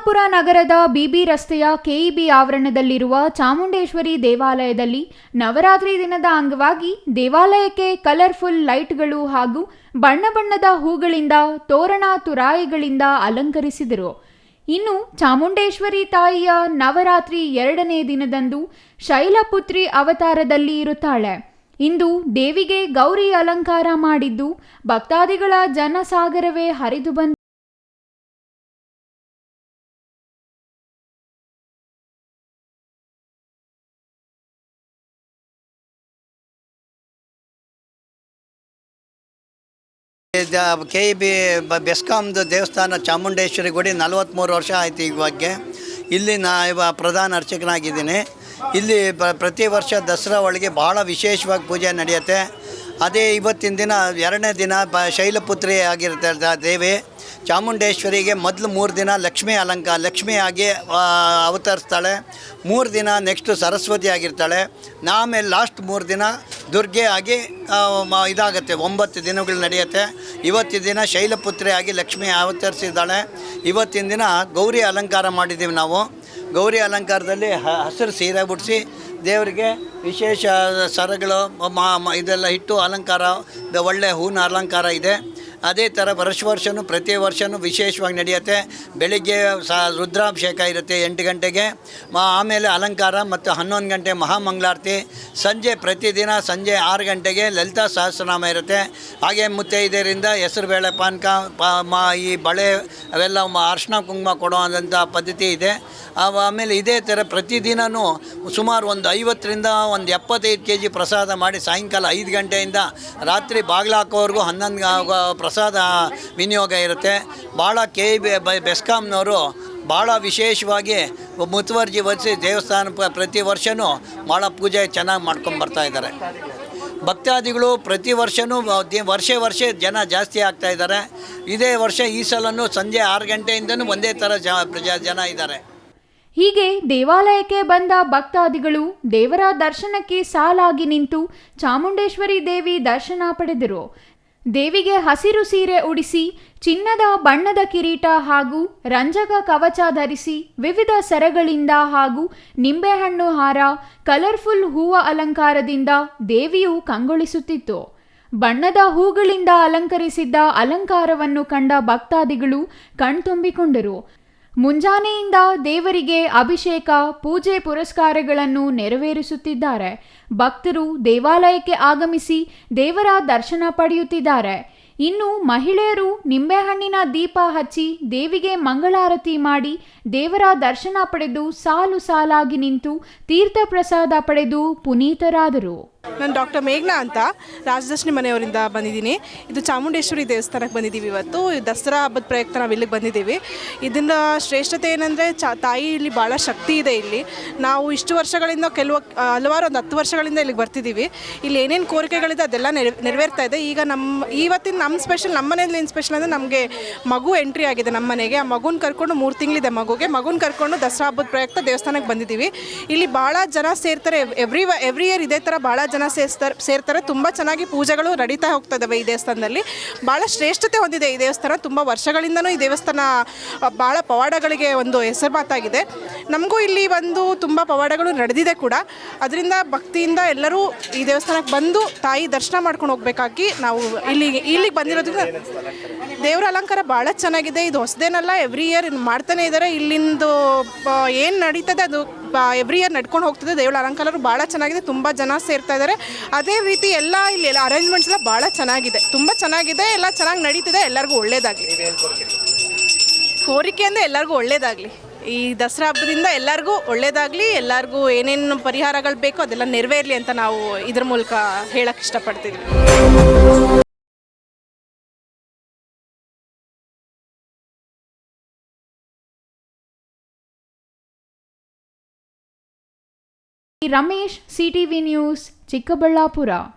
ಚಿಕ್ಕಬಳ್ಳಾಪುರ ನಗರದ ಬಿಬಿ ರಸ್ತೆಯ ಕೆಇಬಿ ಆವರಣದಲ್ಲಿರುವ ಚಾಮುಂಡೇಶ್ವರಿ ದೇವಾಲಯದಲ್ಲಿ ನವರಾತ್ರಿ ದಿನದ ಅಂಗವಾಗಿ ದೇವಾಲಯಕ್ಕೆ ಕಲರ್ಫುಲ್ ಲೈಟ್ಗಳು ಹಾಗೂ ಬಣ್ಣ ಬಣ್ಣದ ಹೂಗಳಿಂದ ತೋರಣ ತುರಾಯಿಗಳಿಂದ ಅಲಂಕರಿಸಿದರು. ಇನ್ನು ಚಾಮುಂಡೇಶ್ವರಿ ತಾಯಿಯ ನವರಾತ್ರಿ 2ನೇ ದಿನದಂದು ಶೈಲಪುತ್ರಿ ಅವತಾರದಲ್ಲಿ ಇರುತ್ತಾಳೆ. ಇಂದು ದೇವಿಗೆ ಗೌರಿ ಅಲಂಕಾರ ಮಾಡಿದ್ದು ಭಕ್ತಾದಿಗಳ ಜನಸಾಗರವೇ ಹರಿದು ಬಂದ KEB ಬೆಸ್ಕಾಮ್ದು ದೇವಸ್ಥಾನ ಚಾಮುಂಡೇಶ್ವರಿ ಗುಡಿ 43 ವರ್ಷ ಆಯಿತು. ಇವಾಗೆ ಇಲ್ಲಿ ಪ್ರಧಾನ ಅರ್ಚಕನಾಗಿದ್ದೀನಿ. ಇಲ್ಲಿ ಪ್ರತಿ ವರ್ಷ ದಸರಾ ಒಳಗೆ ಭಾಳ ವಿಶೇಷವಾಗಿ ಪೂಜೆ ನಡೆಯುತ್ತೆ. ಅದೇ ಇವತ್ತಿನ ದಿನ 2ನೇ ದಿನ ಶೈಲಪುತ್ರಿ ಆಗಿರುತ್ತೆ ದೇವಿ. ಚಾಮುಂಡೇಶ್ವರಿಗೆ ಮೊದಲು 3 ದಿನ ಲಕ್ಷ್ಮಿಯಾಗಿ ಅವತರಿಸ್ತಾಳೆ. 3 ದಿನ ನೆಕ್ಸ್ಟು ಸರಸ್ವತಿ ಆಗಿರ್ತಾಳೆ. ಆಮೇಲೆ ಲಾಸ್ಟ್ 3 ದಿನ ದುರ್ಗೆ ಆಗಿ ಇದಾಗುತ್ತೆ. 9 ದಿನಗಳು ನಡೆಯುತ್ತೆ. ಇವತ್ತಿನ ದಿನ ಶೈಲಪುತ್ರಿ ಆಗಿ ಲಕ್ಷ್ಮಿ ಅವತರಿಸಿದ್ದಾಳೆ. ಇವತ್ತಿನ ದಿನ ಗೌರಿ ಅಲಂಕಾರ ಮಾಡಿದ್ದೀವಿ ನಾವು. ಗೌರಿ ಅಲಂಕಾರದಲ್ಲಿ ಹಸಿರು ಸೀರೆ ಉಡಿಸಿ ದೇವರಿಗೆ ವಿಶೇಷ ಸರಗಳು ಇದೆಲ್ಲ ಇಟ್ಟು ಅಲಂಕಾರ, ಒಳ್ಳೆ ಹೂವಿನ ಅಲಂಕಾರ ಇದೆ. ಅದೇ ಥರ ವರ್ಷವೂ ಪ್ರತಿ ವರ್ಷವೂ ವಿಶೇಷವಾಗಿ ನಡೆಯುತ್ತೆ. ಬೆಳಿಗ್ಗೆ ರುದ್ರಾಭಿಷೇಕ ಇರುತ್ತೆ 8 ಗಂಟೆಗೆ. ಆಮೇಲೆ ಅಲಂಕಾರ ಮತ್ತು 11 ಗಂಟೆ ಮಹಾಮಂಗಳಾರತಿ. ಪ್ರತಿದಿನ ಸಂಜೆ 6 ಗಂಟೆಗೆ ಲಲಿತಾ ಸಹಸ್ರನಾಮ ಇರುತ್ತೆ. ಹಾಗೆ ಮುತ್ತೈದೆಯರಿಂದ ಹೆಸರುಬೇಳೆ ಪಾನಕ ಈ ಬಳೆ ಅವೆಲ್ಲ ಅರ್ಶಿನ ಕುಂಕುಮ ಕೊಡುವಂಥ ಪದ್ಧತಿ ಇದೆ. ಆಮೇಲೆ ಇದೇ ಥರ ಪ್ರತಿದಿನವೂ ಸುಮಾರು ಒಂದು 50ರಿಂದ 75 kg ಪ್ರಸಾದ ಮಾಡಿ ಸಾಯಂಕಾಲ 5 ಗಂಟೆಯಿಂದ ರಾತ್ರಿ ಬಾಗಿಲು ಹಾಕೋವರೆಗೂ 11 ಪ್ರಸಾದ ವಿನಿಯೋಗ ಇರುತ್ತೆ. ಭಾಳ KEB ಬೆಸ್ಕಾಮ್ನವರು ಭಾಳ ವಿಶೇಷವಾಗಿ ಮುತುವರ್ಜಿ ವಹಿಸಿ ದೇವಸ್ಥಾನ ಪ್ರತಿ ವರ್ಷವೂ ಭಾಳ ಪೂಜೆ ಚೆನ್ನಾಗಿ ಮಾಡ್ಕೊಂಬರ್ತಾ ಇದ್ದಾರೆ. ಭಕ್ತಾದಿಗಳು ಪ್ರತಿ ವರ್ಷವೂ ವರ್ಷ ಜನ ಜಾಸ್ತಿ ಆಗ್ತಾಯಿದ್ದಾರೆ. ಇದೇ ವರ್ಷ ಈ ಸಲನೂ ಸಂಜೆ 6 ಗಂಟೆಯಿಂದನೂ ಒಂದೇ ಥರ ಜನ ಇದ್ದಾರೆ. ಹೀಗೆ ದೇವಾಲಯಕ್ಕೆ ಬಂದ ಭಕ್ತಾದಿಗಳು ದೇವರ ದರ್ಶನಕ್ಕೆ ಸಾಲಾಗಿ ನಿಂತು ಚಾಮುಂಡೇಶ್ವರಿ ದೇವಿ ದರ್ಶನ ಪಡೆದರು. ದೇವಿಗೆ ಹಸಿರು ಸೀರೆ ಉಡಿಸಿ ಚಿನ್ನದ ಬಣ್ಣದ ಕಿರೀಟ ಹಾಗೂ ರಂಜಕ ಕವಚ ಧರಿಸಿ ವಿವಿಧ ಸರಗಳಿಂದ ಹಾಗೂ ನಿಂಬೆಹಣ್ಣು ಹಾರ, ಕಲರ್ಫುಲ್ ಹೂವ ಅಲಂಕಾರದಿಂದ ದೇವಿಯು ಕಂಗೊಳಿಸುತ್ತಿತ್ತು. ಬಣ್ಣದ ಹೂಗಳಿಂದ ಅಲಂಕರಿಸಿದ್ದ ಅಲಂಕಾರವನ್ನು ಕಂಡ ಭಕ್ತಾದಿಗಳು ಕಣ್ತುಂಬಿಕೊಂಡರು. ಮುಂಜಾನೆಯಿಂದ ದೇವರಿಗೆ ಅಭಿಷೇಕ, ಪೂಜೆ ಪುರಸ್ಕಾರಗಳನ್ನು ನೆರವೇರಿಸುತ್ತಿದ್ದಾರೆ. ಭಕ್ತರು ದೇವಾಲಯಕ್ಕೆ ಆಗಮಿಸಿ ದೇವರ ದರ್ಶನ ಪಡೆಯುತ್ತಿದ್ದಾರೆ. ಇನ್ನು ಮಹಿಳೆಯರು ನಿಂಬೆಹಣ್ಣಿನ ದೀಪ ಹಚ್ಚಿ ದೇವಿಗೆ ಮಂಗಳಾರತಿ ಮಾಡಿ ದೇವರ ದರ್ಶನ ಪಡೆದು ಸಾಲಾಗಿ ನಿಂತು ತೀರ್ಥ ಪ್ರಸಾದ ಪಡೆದು ಪುನೀತರಾದರು. ನಾನು ಡಾಕ್ಟರ್ ಮೇಘನಾ ಅಂತ ರಾಜದರ್ಶಿನಿ ಮನೆಯವರಿಂದ ಬಂದಿದ್ದೀನಿ. ಇದು ಚಾಮುಂಡೇಶ್ವರಿ ದೇವಸ್ಥಾನಕ್ಕೆ ಬಂದಿದ್ದೀವಿ. ಇವತ್ತು ದಸರಾ ಹಬ್ಬದ ಪ್ರಯುಕ್ತ ನಾವು ಇಲ್ಲಿಗೆ ಬಂದಿದ್ದೀವಿ. ಇದರಿಂದ ಶ್ರೇಷ್ಠತೆ ಏನಂದರೆ ತಾಯಿ ಇಲ್ಲಿ ಭಾಳ ಶಕ್ತಿ ಇದೆ. ಇಲ್ಲಿ ನಾವು ಇಷ್ಟು ವರ್ಷಗಳಿಂದ ಹಲವಾರು ಒಂದು 10 ವರ್ಷಗಳಿಂದ ಇಲ್ಲಿಗೆ ಬರ್ತಿದ್ದೀವಿ. ಇಲ್ಲಿ ಏನೇನು ಕೋರಿಕೆಗಳಿದೆ ಅದೆಲ್ಲ ನೆರವೇರ್ತಾ ಇದೆ. ಈಗ ಇವತ್ತಿನ ನಮ್ಮ ಸ್ಪೆಷಲ್, ನಮ್ಮ ಮನೆಯಲ್ಲಿ ಏನು ಸ್ಪೆಷಲ್ ಅಂದರೆ ನಮಗೆ ಮಗು ಎಂಟ್ರಿ ಆಗಿದೆ ನಮ್ಮ ಮನೆಗೆ. ಆ ಮಗುನ ಕರ್ಕೊಂಡು 3 ತಿಂಗಳಿದೆ ಮಗುನ ಕರ್ಕೊಂಡು ದಸರಾ ಹಬ್ಬದ ಪ್ರಯುಕ್ತ ದೇವಸ್ಥಾನಕ್ಕೆ ಬಂದಿದ್ದೀವಿ. ಇಲ್ಲಿ ಭಾಳ ಜನ ಸೇರ್ತಾರೆ. ಎವ್ರಿ ಇಯರ್ ಇದೇ ಥರ ಭಾಳ ಜನ ಸೇರ್ತಾರೆ. ತುಂಬ ಚೆನ್ನಾಗಿ ಪೂಜೆಗಳು ನಡೀತಾ ಹೋಗ್ತಾ ಇದ್ದಾವೆ. ಈ ದೇವಸ್ಥಾನದಲ್ಲಿ ಭಾಳ ಶ್ರೇಷ್ಠತೆ ಹೊಂದಿದೆ. ಈ ದೇವಸ್ಥಾನ ತುಂಬ ವರ್ಷಗಳಿಂದನೂ ಈ ದೇವಸ್ಥಾನ ಭಾಳ ಪವಾಡಗಳಿಗೆ ಒಂದು ಹೆಸರುವಾತಾಗಿದೆ. ನಮಗೂ ಇಲ್ಲಿ ತುಂಬ ಪವಾಡಗಳು ನಡೆದಿದೆ ಕೂಡ. ಅದರಿಂದ ಭಕ್ತಿಯಿಂದ ಎಲ್ಲರೂ ಈ ದೇವಸ್ಥಾನಕ್ಕೆ ಬಂದು ತಾಯಿ ದರ್ಶನ ಮಾಡ್ಕೊಂಡು ಹೋಗ್ಬೇಕಾಗಿ ನಾವು ಇಲ್ಲಿಗೆ ಬಂದಿರೋದ್ರಿಂದ ದೇವರ ಅಲಂಕಾರ ಭಾಳ ಚೆನ್ನಾಗಿದೆ. ಇದು ಹೊಸದೇನಲ್ಲ, ಎವ್ರಿ ಇಯರ್ ಮಾಡ್ತಾನೆ ಇದ್ದಾರೆ. ಇಲ್ಲಿಂದು ಏನು ನಡೀತದೆ ಅದು ಎವ್ರಿ ಇಯರ್ ನಡ್ಕೊಂಡು ಹೋಗ್ತದೆ. ದೇವರ ಅಲಂಕಾರ ಭಾಳ ಚೆನ್ನಾಗಿದೆ. ತುಂಬ ಜನ ಸೇರ್ತಾ ಇದ್ದಾರೆ. ಅದೇ ರೀತಿ ಎಲ್ಲ ಇಲ್ಲಿ ಅರೇಂಜ್ಮೆಂಟ್ಸ್ ಎಲ್ಲ ಭಾಳ ಚೆನ್ನಾಗಿದೆ, ತುಂಬ ಚೆನ್ನಾಗಿದೆ, ಎಲ್ಲ ಚೆನ್ನಾಗಿ ನಡೀತಿದೆ. ಎಲ್ಲರಿಗೂ ಒಳ್ಳೇದಾಗಲಿ. ಕೋರಿಕೆ ಅಂದರೆ ಎಲ್ಲರಿಗೂ ಒಳ್ಳೇದಾಗಲಿ. ಈ ದಸರಾ ಹಬ್ಬದಿಂದ ಎಲ್ಲರಿಗೂ ಒಳ್ಳೇದಾಗಲಿ. ಎಲ್ಲರಿಗೂ ಏನೇನು ಪರಿಹಾರಗಳು ಬೇಕೋ ಅದೆಲ್ಲ ನೆರವೇರಲಿ ಅಂತ ನಾವು ಇದ್ರ ಮೂಲಕ ಹೇಳಕ್ಕೆ ಇಷ್ಟಪಡ್ತೀವಿ. Ramesh, CTV news, Chikkaballapur.